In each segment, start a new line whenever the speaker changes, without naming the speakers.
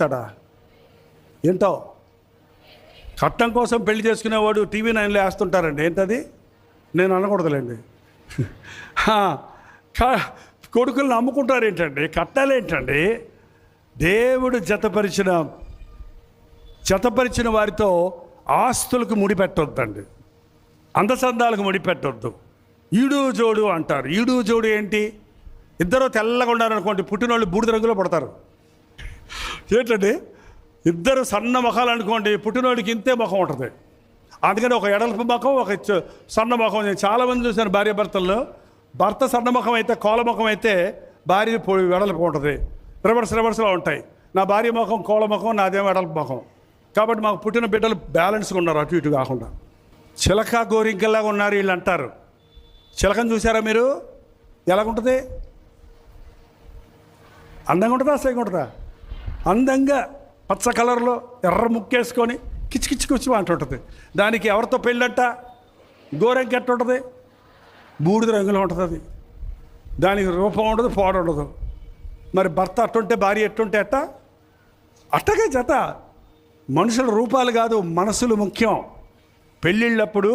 తడా ఏంటో చట్టం కోసం పెళ్లి చేసుకునేవాడు టీవీ 9లో వేస్తుంటారండి. ఏంటది నేను అనకూడదులేండి. కొడుకులను అమ్ముకుంటారు ఏంటండి, కట్టాలేంటండి. దేవుడు జతపరిచిన వారితో ఆస్తులకు ముడిపెట్టొద్దండి, అందచందాలకు ముడిపెట్టొద్దు. ఈడు జోడు అంటారు. ఈడు జోడు ఏంటి? ఇద్దరు తెల్లగా ఉండాలనుకోండి, పుట్టినోళ్ళు బూడిద రంగులో పడతారు. ఏంటండి, ఇద్దరు సన్న ముఖాలు అనుకోండి, పుట్టినోడికి ఇంతే ముఖం ఉంటుంది. అందుకని ఒక ఎడల్పు ముఖం, ఒక సన్న ముఖం. నేను చాలామంది చూశాను భార్య భర్తల్లో. భర్త సన్న ముఖం అయితే, కోల ముఖం అయితే భార్య వెడల్పు ఉంటుంది. రివర్స్లో ఉంటాయి. నా భార్య ముఖం కోల ముఖం, నాదేమో వెడల్పు ముఖం. కాబట్టి మాకు పుట్టిన బిడ్డలు బ్యాలెన్స్గా ఉన్నారు, అటు ఇటు కాకుండా. చిలక గోరింకల్లాగా ఉన్నారు వీళ్ళు అంటారు. చిలకను చూసారా మీరు? ఎలాగుంటుంది? అందంగా ఉంటుందా, అసహ్యంగా ఉంటుందా? అందంగా పచ్చ కలర్లో ఎర్ర ముక్కేసుకొని కిచ్చి అంటుంటుంది. దానికి ఎవరితో పెళ్ళంట? గోరెంక ఎట్ట ఉంటుంది? బూడిద రంగులో ఉంటుంది. అది దానికి రూపం ఉండదు, పోడ ఉండదు. మరి భర్త అట్టుంటే భార్య ఎట్టుంటే అట్టగే జత. మనుషుల రూపాలు కాదు, మనసులు ముఖ్యం. పెళ్ళిళ్ళప్పుడు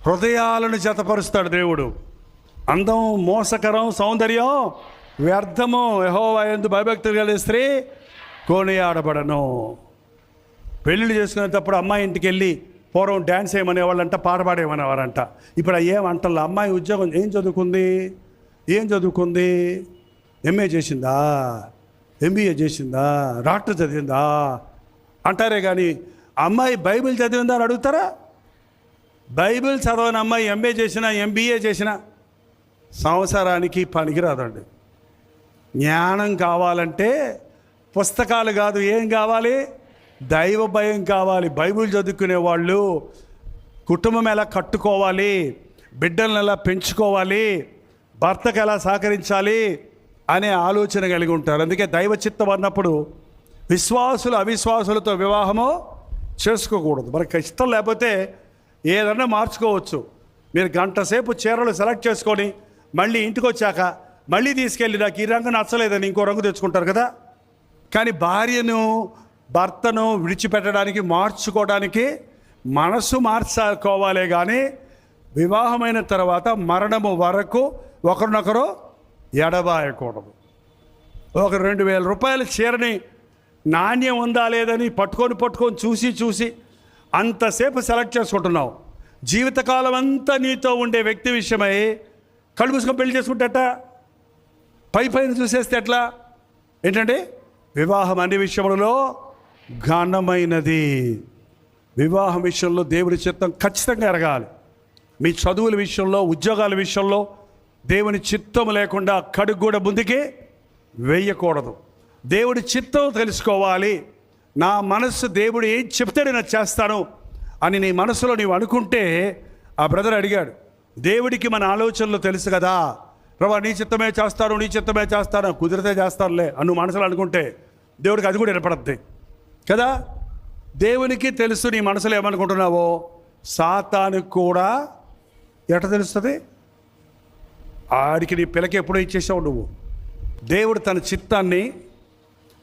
హృదయాలను జతపరుస్తాడు దేవుడు. అందం మోసకరం, సౌందర్యం వ్యర్థము. యెహోవా యందు భయభక్తులు కలిగిన స్త్రీ కొనియాడబడను. పెళ్ళిళ్ళు చేసుకునేటప్పుడు అమ్మాయి ఇంటికి వెళ్ళి పూర్వం డ్యాన్స్ వేయమనేవాళ్ళంట, పాట పాడేమనేవారంట. ఇప్పుడు ఏమంటల్లా. అమ్మాయి ఉద్యోగం ఏం చదువుకుంది? ఎంఏ చేసిందా, ఎంబీఏ చేసిందా, డాక్టర్ చదివిందా అంటారే కానీ అమ్మాయి బైబిల్ చదివిందా అని అడుగుతారా? బైబిల్ చదవని అమ్మాయి ఎంఏ చేసినా, ఎంబీఏ చేసినా సంవత్సరానికి పనికిరాదండి. జ్ఞానం కావాలంటే పుస్తకాలు కాదు, ఏం కావాలి? దైవ భయం కావాలి. బైబిల్ చదువుకునే వాళ్ళు కుటుంబం ఎలా కట్టుకోవాలి, బిడ్డలను ఎలా పెంచుకోవాలి, భర్తకు ఎలా సహకరించాలి అనే ఆలోచన కలిగి ఉంటారు. అందుకే దైవ చిత్తం అన్నప్పుడు విశ్వాసులు అవిశ్వాసులతో వివాహము చేసుకోకూడదు. మనకి ఇష్టం లేకపోతే ఏదన్నా మార్చుకోవచ్చు. మీరు గంట సేపు చీరలు సెలెక్ట్ చేసుకొని మళ్ళీ ఇంటికి వచ్చాక మళ్ళీ తీసుకెళ్ళి నాకు ఈ రంగు నచ్చలేదని ఇంకో రంగు తెచ్చుకుంటారు కదా. కానీ భార్యను భర్తను విడిచిపెట్టడానికి, మార్చుకోవడానికి మనసు మార్చుకోవాలే కానీ వివాహమైన తర్వాత మరణము వరకు ఒకరినొకరు ఎడబాయకూడదు. ఒక 2000 రూపాయల చీరని నాణ్యం ఉందా లేదని పట్టుకొని చూసి అంతసేపు సెలెక్ట్ చేసుకుంటున్నావు. జీవితకాలం అంతా నీతో ఉండే వ్యక్తి విషయమై కళ్ళు మూసుకొని పెళ్లి చేసుకుంటేట, పైన చూసేస్తే ఎట్లా? ఏంటంటే వివాహం అన్ని విషయములలో ఘనమైనది. వివాహం విషయంలో దేవుని చిత్తం ఖచ్చితంగా ఎరగాలి. మీ చదువుల విషయంలో, ఉద్యోగాల విషయంలో దేవుని చిత్తం లేకుండా కడుగు కూడా ముందుకి వేయకూడదు. దేవుడి చిత్తం తెలుసుకోవాలి. నా మనస్సు దేవుడు ఏం చెప్తే నేను చేస్తాను అని నీ మనసులో నీవు అనుకుంటే, ఆ బ్రదర్ అడిగాడు, దేవుడికి మన ఆలోచనలు తెలుసు కదా ప్రభా, నీ చిత్తమే చేస్తాను, కుదిరితే చేస్తానులే అను మనసులో అనుకుంటే దేవుడికి అది కూడా వినపడద్ది కదా. దేవునికి తెలుసు నీ మనసులో ఏమనుకుంటున్నావో. సాతానుకు కూడా ఎట తెలుస్తుంది? ఆడికి నీ పిల్లకి ఎప్పుడో ఇచ్చేసావు నువ్వు. దేవుడు తన చిత్తాన్ని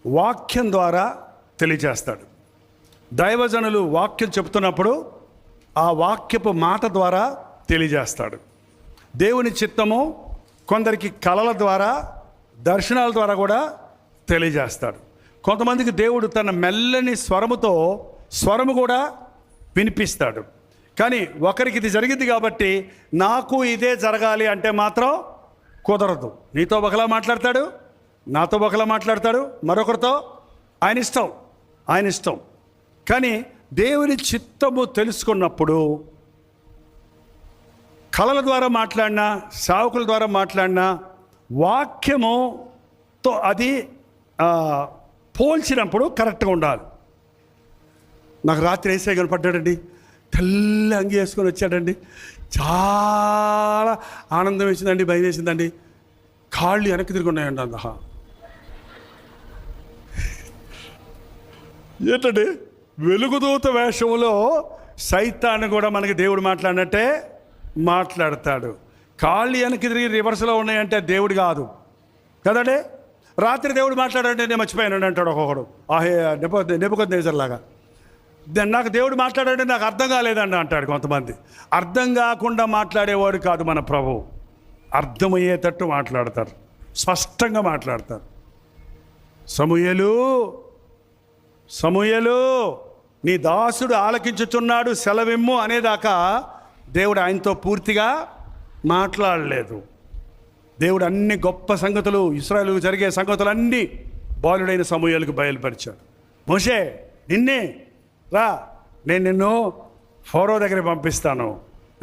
వాక్యం ద్వారా తెలియజేస్తాడు. దైవజనులు వాక్యం చెప్తున్నప్పుడు ఆ వాక్యపు మాట ద్వారా తెలియజేస్తాడు. దేవుని చిత్తము కొందరికి కళల ద్వారా, దర్శనాల ద్వారా కూడా తెలియజేస్తాడు. కొంతమందికి దేవుడు తన మెల్లని స్వరము కూడా వినిపిస్తాడు. కానీ ఒకరికి ఇది జరిగింది కాబట్టి నాకు ఇదే జరగాలి అంటే మాత్రం కుదరదు. నీతో ఒకలా మాట్లాడతాడు, నాతో ఒకలా మాట్లాడతాడు, మరొకరితో ఆయన ఇష్టం. కానీ దేవుని చిత్తము తెలుసుకున్నప్పుడు కళల ద్వారా మాట్లాడినా, సేవకుల ద్వారా మాట్లాడినా, వాక్యముతో అది పోల్చినప్పుడు కరెక్ట్గా ఉండాలి. నాకు రాత్రి ఏసై కనపడ్డాడండి, తెల్ల అంగి వేసుకొని వచ్చాడండి. చాలా ఆనందం వేసిందండి, భయం వేసిందండి. కాళ్ళు వెనక్కి తిరిగి ఉన్నాయండి. ఏంటండి, వెలుగుదూత వేషంలో సైతాన్ని కూడా మనకి దేవుడు మాట్లాడినట్టే మాట్లాడతాడు. కాళ్ళు వెనక్కి తిరిగి రివర్స్లో ఉన్నాయంటే దేవుడు కాదు కదండి. రాత్రి దేవుడు మాట్లాడాడంటే నేను మర్చిపోయాను అంటాడు ఒక్కొక్కడు. నెబుకద్నెజర్లాగా నాకు దేవుడు మాట్లాడాడంటే నాకు అర్థం కాలేదండి అంటాడు కొంతమంది. అర్థం కాకుండా మాట్లాడేవాడు కాదు మన ప్రభు. అర్థమయ్యేటట్టు మాట్లాడతారు, స్పష్టంగా మాట్లాడతారు. సమూయేలు నీ దాసుడు ఆలకించుచున్నాడు, సెలవిమ్ము అనేదాకా దేవుడు ఆయనతో పూర్తిగా మాట్లాడలేదు. దేవుడు అన్ని గొప్ప సంగతులు, ఇశ్రాయేలుకు జరిగే సంగతులన్నీ బాలుడైన సమూయేలుకు బయలుపరిచాడు. మోషే నిన్నే రా, నేను నిన్ను ఫరో దగ్గరికి పంపిస్తాను.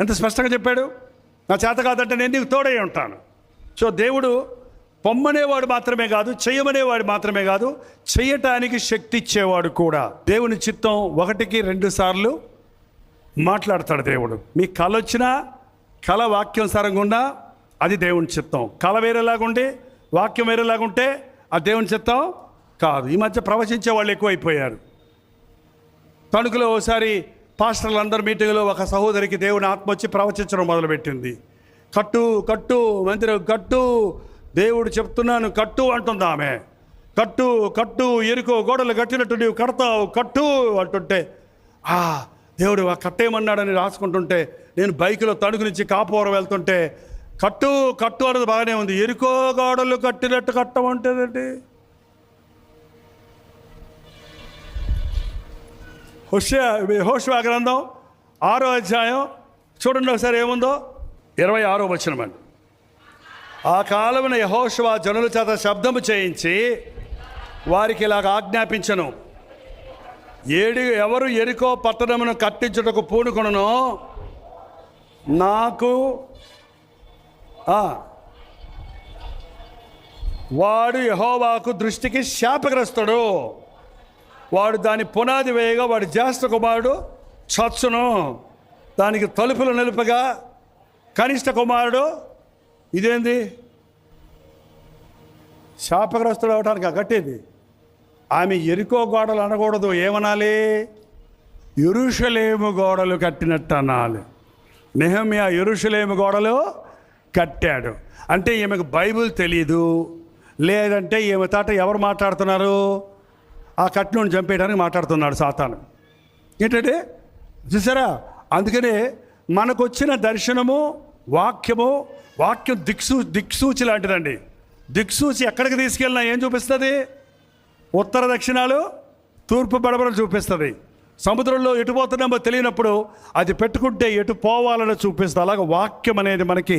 ఎంత స్పష్టంగా చెప్పాడు. నా చేత కాదంటే నేను నీకు తోడై ఉంటాను. సో దేవుడు పొమ్మనేవాడు మాత్రమే కాదు, చెయ్యమనేవాడు మాత్రమే కాదు, చెయ్యటానికి శక్తి ఇచ్చేవాడు కూడా. దేవుని చిత్తం 1-2 సార్లు మాట్లాడతాడు దేవుడు. మీ కళ వచ్చినా, కళ వాక్యానుసారంగా ఉన్నా అది దేవుని చిత్తం. కళ వేరేలాగుంటే, వాక్యం వేరేలాగుంటే అది దేవుని చిత్తం కాదు. ఈ మధ్య ప్రవచించే వాళ్ళు ఎక్కువైపోయారు. తణుకులో ఒకసారి పాస్టర్లు అందరు మీటింగ్లో ఒక సహోదరికి దేవుని ఆత్మ వచ్చి ప్రవచించడం మొదలుపెట్టింది. కట్టు మందిరం కట్టు, దేవుడు చెప్తున్నాను కట్టు అంటుంది ఆమె. కట్టు ఎరుకో గోడలు కట్టినట్టు నీవు కడతావు, కట్టు అంటుంటే దేవుడు కట్టేయమన్నాడని రాసుకుంటుంటే, నేను బైక్లో తణుకు నుంచి కాపువరం వెళ్తుంటే కట్టు అన్నది బాగానే ఉంది, ఎరుకో గోడలు కట్టినట్టు కట్టమంటేనండి. యెహోషువ గ్రంథం 6వ అధ్యాయం చూడండి ఒకసారి ఏముందో. 26వ వచనం అండి. ఆ కాలమున యెహోషువ జనుల చేత శబ్దము చేయించి వారికి ఇలాగ ఆజ్ఞాపించను, ఎవరు ఎరికో పట్టణమును కట్టించుటకు పూనుకొనునో నాకు వాడు యెహోవాకు దృష్టికి శాపగ్రస్తుడు. వాడు దాని పునాది వేయగా వాడి జ్యేష్ఠ కుమారుడు చచ్చును, దానికి తలుపులు నిలుపగా కనిష్ట కుమారుడు. ఇదేంది శాపగ్రస్తుడు అవటానికి కట్టేది? ఆమె ఎరికో గోడలు అనకూడదు, ఏమనాలి? యెరూషలేము గోడలు కట్టినట్టు అనాలి. నెహెమ్యా యెరూషలేము గోడలు కట్టాడు అంటే ఈమెకు బైబిల్ తెలీదు, లేదంటే ఈమె తాట ఎవరు మాట్లాడుతున్నారు? ఆ కట్టినోని చంపేయడానికి మాట్లాడుతున్నాడు సాతాను. ఏంటంటే చూసారా? అందుకనే మనకు వచ్చిన దర్శనము వాక్యం దిక్సూచి లాంటిదండి. దిక్సూచి ఎక్కడికి తీసుకెళ్ళినా ఏం చూపిస్తుంది? ఉత్తర దక్షిణాలు, తూర్పు పడమరలు చూపిస్తుంది. సముద్రంలో ఎటు పోతున్నామో తెలియనప్పుడు అది పెట్టుకుంటే ఎటు పోవాలని చూపిస్తుంది. అలాగే వాక్యం అనేది మనకి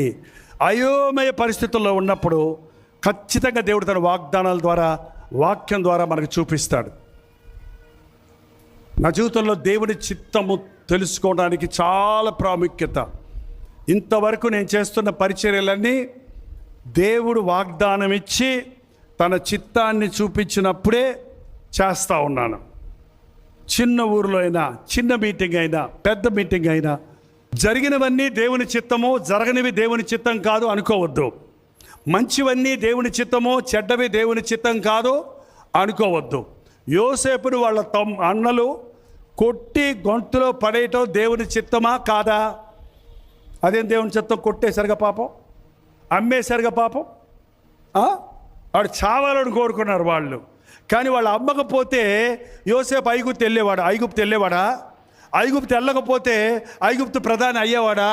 అయోమయ పరిస్థితుల్లో ఉన్నప్పుడు ఖచ్చితంగా దేవుడు తన వాగ్దానాల ద్వారా, వాక్యం ద్వారా మనకు చూపిస్తాడు. నా జీవితంలో దేవుని చిత్తము తెలుసుకోవడానికి చాలా ప్రాముఖ్యత. ఇంతవరకు నేను చేస్తున్న పరిచర్యలన్నీ దేవుడు వాగ్దానం ఇచ్చి తన చిత్తాన్ని చూపించినప్పుడే చేస్తూ ఉన్నాను. చిన్న ఊరిలో అయినా, చిన్న మీటింగ్ అయినా, పెద్ద మీటింగ్ అయినా, జరిగినవన్నీ దేవుని చిత్తము, జరగనివి దేవుని చిత్తం కాదు అనుకోవద్దు. మంచివన్నీ దేవుని చిత్తము, చెడ్డవి దేవుని చిత్తం కాదు అనుకోవద్దు. యోసేపును వాళ్ళ అన్నలు కొట్టి గొంతులో పడేయటం దేవుని చిత్తమా కాదా? అదేం దేవుని చిత్తం? కొట్టేసరిగా పాపం, అమ్మేసరిగా పాపం. వాడు చావాలని కోరుకున్నారు వాళ్ళు. కానీ వాళ్ళు అమ్మకపోతే యోసేపు ఐగుప్తు వెళ్ళేవాడా? ఐగుప్తు వెళ్ళకపోతే ఐగుప్తు ప్రధాని అయ్యేవాడా?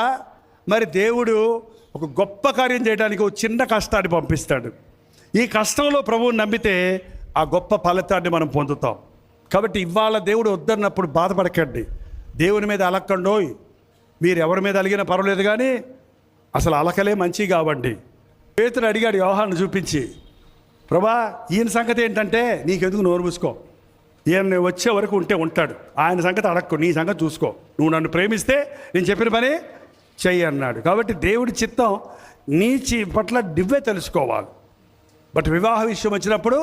మరి దేవుడు ఒక గొప్ప కార్యం చేయడానికి ఒక చిన్న కష్టాన్ని పంపిస్తాడు. ఈ కష్టంలో ప్రభువుని నమ్మితే ఆ గొప్ప ఫలితాన్ని మనం పొందుతాం. కాబట్టి ఇవాళ దేవుడు వద్దన్నప్పుడు బాధపడకండి, దేవుని మీద అలక్కండోయ్. మీరు ఎవరి మీద అలిగినా పర్వాలేదు, కానీ అసలు అలకలే మంచి కావండి. పేతురు అడిగాడు యోహాను చూపించి, ప్రభా ఈయన సంగతి ఏంటంటే, నీకెందుకు నోరు మూసుకో, ఈయన వచ్చే వరకు ఉంటాడు, ఆయన సంగతి అడక్కు, నీ సంగతి చూసుకో, నువ్వు నన్ను ప్రేమిస్తే నేను చెప్పిన పని చెయ్యి అన్నాడు. కాబట్టి దేవుడి చిత్తం నీ పట్ల నువ్వే తెలుసుకోవాలి. బట్ వివాహ విషయం వచ్చినప్పుడు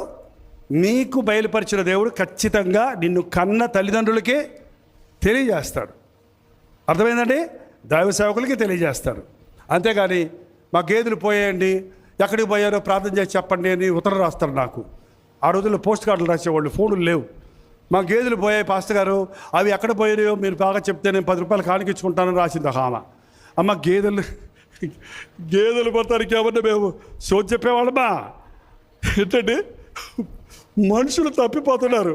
నీకు బయలుపరిచిన దేవుడు ఖచ్చితంగా నిన్ను కన్న తల్లిదండ్రులకే తెలియజేస్తాడు. అర్థమైందండి? దైవ సేవకులకి తెలియజేస్తాడు. అంతేగాని మా గేదెలు పోయేయండి, ఎక్కడికి పోయారో ప్రార్థన చేసి చెప్పండి అని ఉత్తరం రాస్తారు నాకు. ఆ రోజుల్లో పోస్ట్ కార్డులు రాసేవాళ్ళు, ఫోన్లు లేవు. మా గేదెలు పోయాయి పాస్టర్ గారు, అవి ఎక్కడ పోయాయో మీరు బాగా చెప్తే నేను 10 రూపాయలు కానికిచ్చుకుంటానని రాసింది ఒక ఆమె. అమ్మ గేదెలు పోతానికి ఏమన్నా మేము సోది చెప్పేవాళ్ళమా ఏంటండి? మనుషులు తప్పిపోతున్నారు,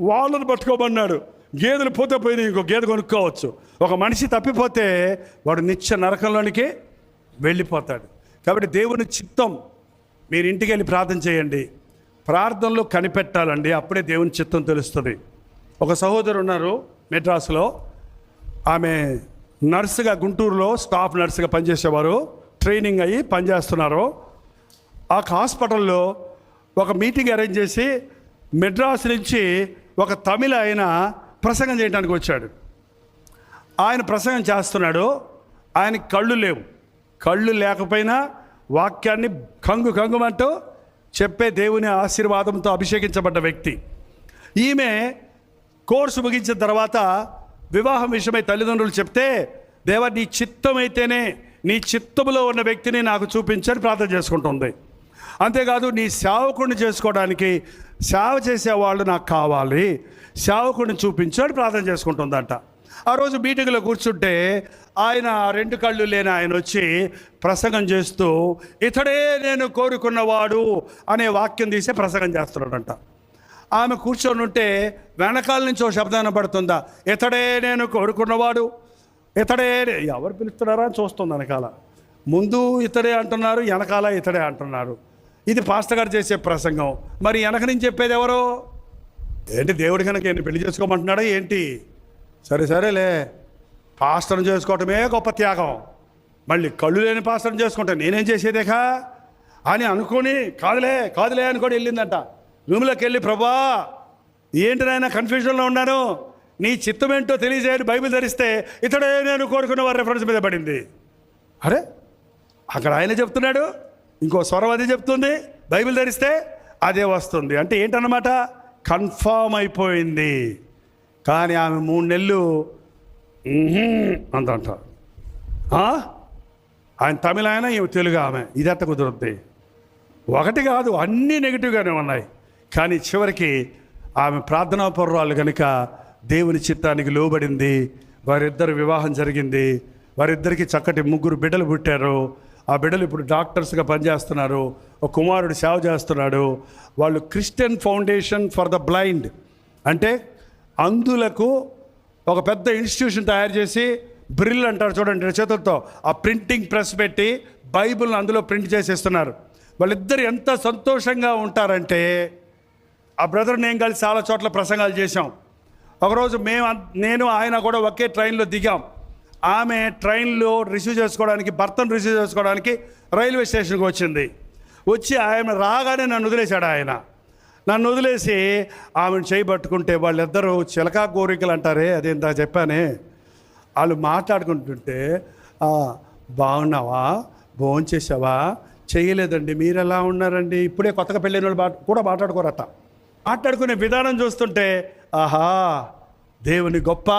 వాళ్ళని పట్టుకోమన్నాడు. గేదెలు పోతే పోయినాయి, ఇంకో గేదె కొనుక్కోవచ్చు. ఒక మనిషి తప్పిపోతే వాడు నిత్య నరకంలోనికి వెళ్ళిపోతాడు. కాబట్టి దేవుని చిత్తం, మీరు ఇంటికి వెళ్ళి ప్రార్థన చేయండి, ప్రార్థనలో కనిపెట్టాలండి, అప్పుడే దేవుని చిత్తం తెలుస్తుంది. ఒక సహోదరు ఉన్నారు మెడ్రాస్లో, ఆమె నర్సుగా, గుంటూరులో స్టాఫ్ నర్సుగా పనిచేసేవారు, ట్రైనింగ్ అయ్యి పనిచేస్తున్నారు. ఆ హాస్పిటల్లో ఒక మీటింగ్ అరేంజ్ చేసి మెడ్రాస్ నుంచి ఒక తమిళ ఆయన ప్రసంగం చేయడానికి వచ్చాడు. ఆయన ప్రసంగం చేస్తున్నాడు. ఆయనకి కళ్ళు లేవు. కళ్ళు లేకపోయినా వాక్యాన్ని కంగుమంటూ చెప్పే దేవుని ఆశీర్వాదంతో అభిషేకించబడ్డ వ్యక్తి. ఈమె కోర్సు ముగించిన తర్వాత వివాహం విషయమై తల్లిదండ్రులు చెప్తే, దేవా నీ చిత్తమైతేనే, నీ చిత్తములో ఉన్న వ్యక్తిని నాకు చూపించని ప్రార్థన చేసుకుంటుంది. అంతేకాదు, నీ సేవకుడిని చేసుకోవడానికి సేవ చేసేవాళ్ళు నాకు కావాలి, సేవకుడిని చూపించని ప్రార్థన చేసుకుంటుందంట. ఆ రోజు మీటింగ్లో కూర్చుంటే ఆయన 2 కళ్ళు లేని ఆయన వచ్చి ప్రసంగం చేస్తూ, ఇతడే నేను కోరుకున్నవాడు అనే వాక్యం తీసే ప్రసంగం చేస్తున్నాడంట. ఆమె కూర్చొని ఉంటే వెనకాల నుంచి ఓ శబ్దం పడుతుందా, ఇతడే నేను కోరుకున్నవాడు, ఇతడే. ఎవరు పిలుస్తున్నారా అని చూస్తుంది వెనకాల. ముందు ఇతడే అంటున్నారు, వెనకాల ఇతడే అంటున్నారు. ఇది పాస్టర్ గారు చేసే ప్రసంగం. మరి వెనక నుంచి చెప్పేది ఎవరు? ఏంటి, దేవుడి కనుక ఏంటి పెళ్లి చేసుకోమంటున్నాడా ఏంటి? సరేలే, పాస్టర్ని చేసుకోవటమే గొప్ప త్యాగం, మళ్ళీ కళ్ళు లేని పాస్టర్ని చేసుకుంటా నేనేం చేసేదేకా అని అనుకొని కాదులే అనుకొని వెళ్ళిందంట. రూమ్లోకి వెళ్ళి, ప్రభా ఏంటి నాయన కన్ఫ్యూజన్లో ఉన్నాను, నీ చిత్తం ఏంటో తెలియజేయని బైబిల్ ధరిస్తే ఇతడే నేను కోరుకున్న వారి రెఫరెన్స్ మీద పడింది. అరే, అక్కడ ఆయన చెప్తున్నాడు, ఇంకో స్వరం అదే చెప్తుంది, బైబిల్ ధరిస్తే అదే వస్తుంది. అంటే ఏంటన్నమాట, కన్ఫామ్ అయిపోయింది. కానీ ఆమె 3 నెలలు అంట. ఆయన తమిళ ఆయన, ఈమె తెలుగు ఆమె. ఇది ఎట్ట కుదురుద్ది? ఒకటి కాదు, అన్నీ నెగిటివ్గానే ఉన్నాయి. కానీ చివరికి ఆమె ప్రార్థనా పరురాలు కనుక దేవుని చిత్తానికి లోబడింది. వారిద్దరు వివాహం జరిగింది. వారిద్దరికి చక్కటి 3 బిడ్డలు పుట్టారు. ఆ బిడ్డలు ఇప్పుడు డాక్టర్స్గా పనిచేస్తున్నారు. ఒక కుమారుడు సేవ చేస్తున్నాడు. వాళ్ళు Christian foundation for the blind, అంటే అంధులకు ఒక పెద్ద ఇన్స్టిట్యూషన్ తయారు చేసి, బ్రిల్ అంటారు చూడండి చేతులతో, ఆ ప్రింటింగ్ ప్రెస్ పెట్టి బైబిల్ని అందులో ప్రింట్ చేసేస్తున్నారు. వాళ్ళిద్దరు ఎంత సంతోషంగా ఉంటారంటే, ఆ బ్రదర్ నేను కలిసి చాలా చోట్ల ప్రసంగాలు చేశాం. ఒకరోజు నేను ఆయన కూడా ఒకే ట్రైన్లో దిగాం. ఆమె ట్రైన్లో భర్తను రిసీవ్ చేసుకోవడానికి రైల్వే స్టేషన్కి వచ్చింది. వచ్చి ఆయన రాగానే నన్ను వదిలేశాడు. ఆయన నన్ను వదిలేసి ఆమెను చేయబట్టుకుంటే, వాళ్ళిద్దరూ చిలకా కోరికలు అంటారే, అదేంతా చెప్పానే, వాళ్ళు మాట్లాడుకుంటుంటే, బాగున్నావా, భోంచేసావా, చేయలేదండి, మీరు ఎలా ఉన్నారండి, ఇప్పుడే కొత్తగా పెళ్ళైన వాళ్ళు కూడా మాట్లాడుకోరట. మాట్లాడుకునే విధానం చూస్తుంటే, ఆహా, దేవుని గొప్ప